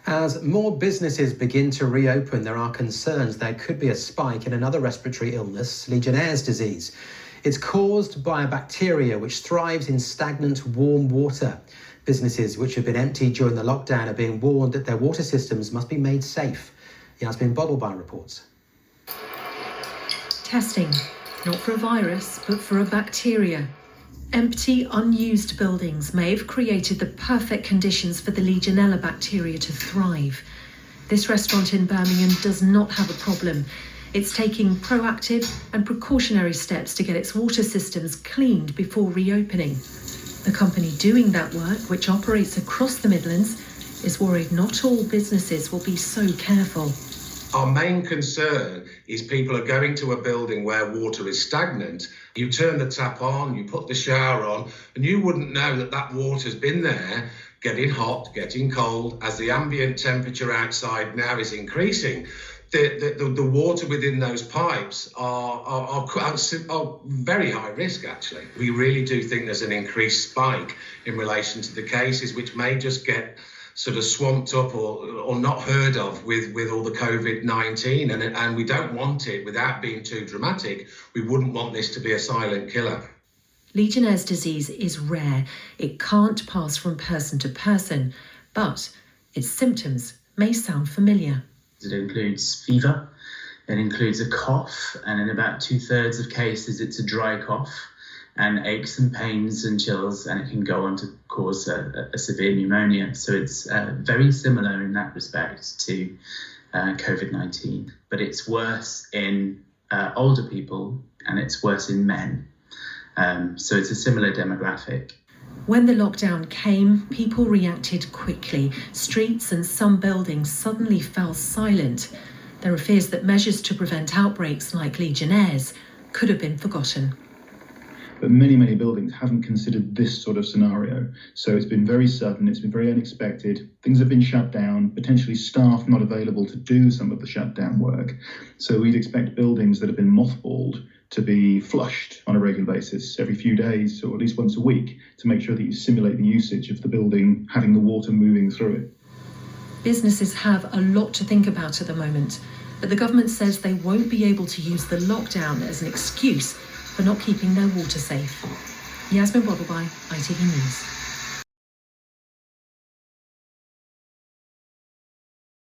As more businesses begin to reopen, there are concerns there could be a spike in another respiratory illness, Legionnaires Disease. It's caused by a bacteria which thrives in stagnant, warm water. Businesses which have been empty during the lockdown are being warned that their water systems must be made safe. Yasmin Bottleby reports. Testing, not for a virus, but for a bacteria. Empty, unused buildings may have created the perfect conditions for the Legionella bacteria to thrive. This restaurant in Birmingham does not have a problem. It's taking proactive and precautionary steps to get its water systems cleaned before reopening. The company doing that work, which operates across the Midlands, is worried not all businesses will be so careful. Our main concern is people are going to a building where water is stagnant. You turn the tap on, you put the shower on, and you wouldn't know that that water's been there, getting hot, getting cold, as the ambient temperature outside now is increasing. The water within those pipes are very high risk, actually. We really do think there's an increased spike in relation to the cases, which may just get sort of swamped up or not heard of with all the COVID-19, and we don't want it, without being too dramatic, we wouldn't want this to be a silent killer. Legionnaires' disease is rare. It can't pass from person to person, but its symptoms may sound familiar. It includes fever, it includes a cough, and in about 2/3 of cases it's a dry cough, and aches and pains and chills, and it can go on to cause a severe pneumonia. So it's very similar in that respect to COVID-19, but it's worse in older people and it's worse in men. So it's a similar demographic. When the lockdown came, people reacted quickly. Streets and some buildings suddenly fell silent. There are fears that measures to prevent outbreaks like Legionnaires could have been forgotten. But many buildings haven't considered this sort of scenario. So it's been very sudden, it's been very unexpected. Things have been shut down, potentially staff not available to do some of the shutdown work. So we'd expect buildings that have been mothballed to be flushed on a regular basis every few days, or at least once a week, to make sure that you simulate the usage of the building, having the water moving through it. Businesses have a lot to think about at the moment, but the government says they won't be able to use the lockdown as an excuse for not keeping their water safe. Yasmin Bottleby, ITV News.